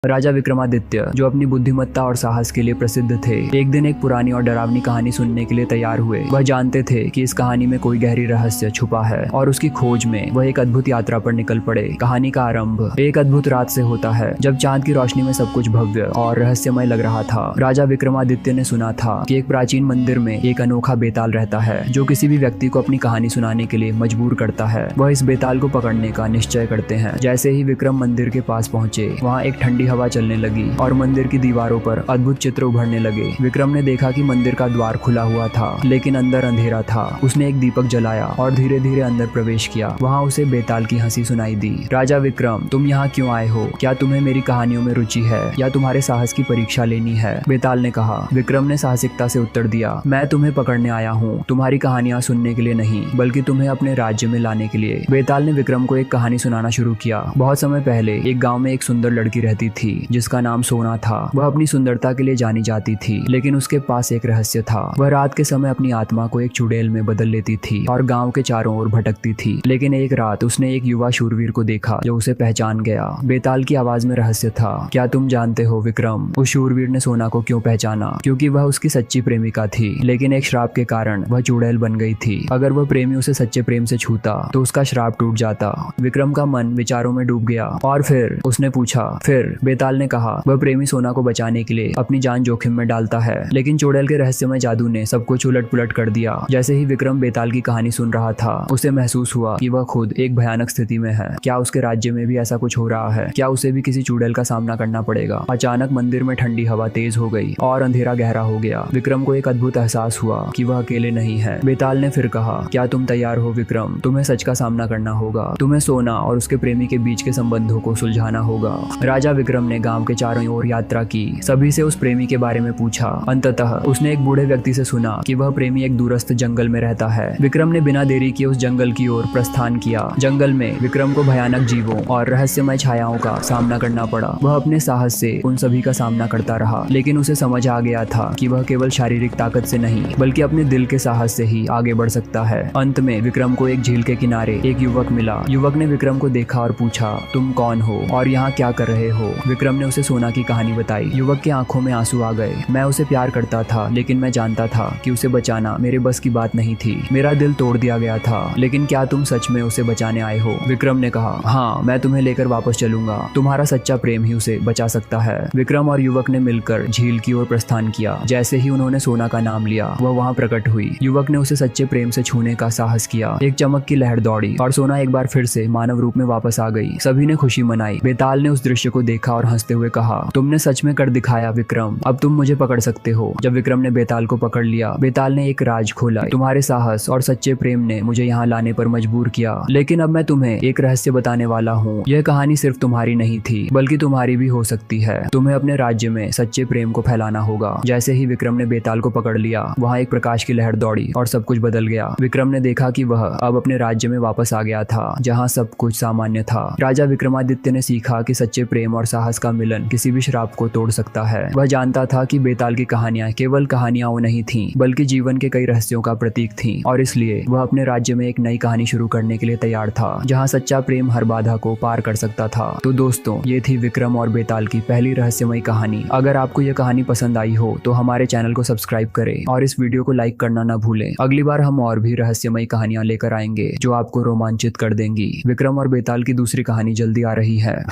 राजा विक्रमादित्य, जो अपनी बुद्धिमत्ता और साहस के लिए प्रसिद्ध थे, एक दिन एक पुरानी और डरावनी कहानी सुनने के लिए तैयार हुए। वह जानते थे कि इस कहानी में कोई गहरी रहस्य छुपा है और उसकी खोज में वह एक अद्भुत यात्रा पर निकल पड़े। कहानी का आरंभ एक अद्भुत रात से होता है, जब चांद की रोशनी में सब कुछ भव्य और रहस्यमय लग रहा था। राजा विक्रमादित्य ने सुना था कि एक प्राचीन मंदिर में एक अनोखा बेताल रहता है, जो किसी भी व्यक्ति को अपनी कहानी सुनाने के लिए मजबूर करता है। वह इस बेताल को पकड़ने का निश्चय करते हैं। जैसे ही विक्रम मंदिर के पास पहुंचे, वहाँ एक ठंडी हवा चलने लगी और मंदिर की दीवारों पर अद्भुत चित्र उभरने लगे। विक्रम ने देखा कि मंदिर का द्वार खुला हुआ था, लेकिन अंदर अंधेरा था। उसने एक दीपक जलाया और धीरे धीरे अंदर प्रवेश किया। वहाँ उसे बेताल की हंसी सुनाई दी। राजा विक्रम, तुम यहाँ क्यों आए हो? क्या तुम्हें मेरी कहानियों में रुचि है या तुम्हारे साहस की परीक्षा लेनी है? बेताल ने कहा। विक्रम ने साहसिकता से उत्तर दिया, मैं तुम्हें पकड़ने आया हूँ, तुम्हारी कहानियां सुनने के लिए नहीं, बल्कि तुम्हें अपने राज्य में लाने के लिए। बेताल ने विक्रम को एक कहानी सुनाना शुरू किया। बहुत समय पहले एक गाँव में एक सुंदर लड़की रहती थी, जिसका नाम सोना था। वह अपनी सुंदरता के लिए जानी जाती थी, लेकिन उसके पास एक रहस्य था। वह रात के समय अपनी आत्मा को एक चुड़ैल में बदल लेती थी और गांव के चारों ओर भटकती थी। लेकिन एक रात उसने एक युवा शूरवीर को देखा जो उसे पहचान गया। बेताल की आवाज में रहस्य था। क्या तुम जानते हो विक्रम, उस शूरवीर ने सोना को क्यों पहचाना? क्योंकि वह उसकी सच्ची प्रेमिका थी, लेकिन एक श्राप के कारण वह चुड़ैल बन गई थी। अगर वह प्रेमी उसे सच्चे प्रेम से छूता तो उसका श्राप टूट जाता। विक्रम का मन विचारों में डूब गया और फिर उसने पूछा, फिर? बेताल ने कहा, वह प्रेमी सोना को बचाने के लिए अपनी जान जोखिम में डालता है, लेकिन चुड़ैल के रहस्यमय जादू ने सब कुछ उलट पुलट कर दिया। जैसे ही विक्रम बेताल की कहानी सुन रहा था, उसे महसूस हुआ कि वह खुद एक भयानक स्थिति में है। क्या उसके राज्य में भी ऐसा कुछ हो रहा है? क्या उसे भी किसी चुड़ैल का सामना करना पड़ेगा? अचानक मंदिर में ठंडी हवा तेज हो गई और अंधेरा गहरा हो गया। विक्रम को एक अद्भुत एहसास हुआ कि वह अकेले नहीं है। बेताल ने फिर कहा, क्या तुम तैयार हो विक्रम? तुम्हें सच का सामना करना होगा। तुम्हें सोना और उसके प्रेमी के बीच के संबंधों को सुलझाना होगा। राजा विक्रम ने गांव के चारों ओर यात्रा की, सभी से उस प्रेमी के बारे में पूछा। अंततः उसने एक बूढ़े व्यक्ति से सुना कि वह प्रेमी एक दूरस्थ जंगल में रहता है। विक्रम ने बिना देरी किए उस जंगल की ओर प्रस्थान किया। जंगल में विक्रम को भयानक जीवों और रहस्यमय छायाओं का सामना करना पड़ा। वह अपने साहस से उन सभी का सामना करता रहा, लेकिन उसे समझ आ गया था कि वह केवल शारीरिक ताकत से नहीं, बल्कि अपने दिल के साहस से ही आगे बढ़ सकता है। अंत में विक्रम को एक झील के किनारे एक युवक मिला। युवक ने विक्रम को देखा और पूछा, तुम कौन हो और यहाँ क्या कर रहे हो? विक्रम ने उसे सोना की कहानी बताई। युवक की आंखों में आंसू आ गए। मैं उसे प्यार करता था, लेकिन मैं जानता था कि उसे बचाना मेरे बस की बात नहीं थी। मेरा दिल तोड़ दिया गया था, लेकिन क्या तुम सच में उसे बचाने आए हो? विक्रम ने कहा, हाँ, मैं तुम्हें लेकर वापस चलूंगा। तुम्हारा सच्चा प्रेम ही उसे बचा सकता है। विक्रम और युवक ने मिलकर झील की ओर प्रस्थान किया। जैसे ही उन्होंने सोना का नाम लिया, वह वहाँ प्रकट हुई। युवक ने उसे सच्चे प्रेम से छूने का साहस किया। एक चमक की लहर दौड़ी और सोना एक बार फिर से मानव रूप में वापस आ गई। सभी ने खुशी मनाई। बेताल ने उस दृश्य को देखा और हंसते हुए कहा, तुमने सच में कर दिखाया विक्रम, अब तुम मुझे पकड़ सकते हो। जब विक्रम ने बेताल को पकड़ लिया, बेताल ने एक राज खोला। तुम्हारे साहस और सच्चे प्रेम ने मुझे यहाँ लाने पर मजबूर किया, लेकिन अब मैं तुम्हें एक रहस्य बताने वाला हूँ। यह कहानी सिर्फ तुम्हारी नहीं थी, बल्कि तुम्हारी भी हो सकती है। तुम्हें अपने राज्य में सच्चे प्रेम को फैलाना होगा। जैसे ही विक्रम ने बेताल को पकड़ लिया, वहाँ एक प्रकाश की लहर दौड़ी और सब कुछ बदल गया। विक्रम ने देखा कि वह अब अपने राज्य में वापस आ गया था, जहाँ सब कुछ सामान्य था। राजा विक्रमादित्य ने सीखा कि सच्चे प्रेम और साहस का मिलन किसी भी श्राप को तोड़ सकता है। वह जानता था कि बेताल की कहानियां केवल कहानियां नहीं थीं, बल्कि जीवन के कई रहस्यों का प्रतीक थीं, और इसलिए वह अपने राज्य में एक नई कहानी शुरू करने के लिए तैयार था, जहां सच्चा प्रेम हर बाधा को पार कर सकता था। तो दोस्तों, ये थी विक्रम और बेताल की पहली रहस्यमयी कहानी। अगर आपको यह कहानी पसंद आई हो तो हमारे चैनल को सब्सक्राइब करें और इस वीडियो को लाइक करना न भूलें। अगली बार हम और भी रहस्यमयी कहानियां लेकर आएंगे जो आपको रोमांचित कर देंगी। विक्रम और बेताल की दूसरी कहानी जल्दी आ रही है।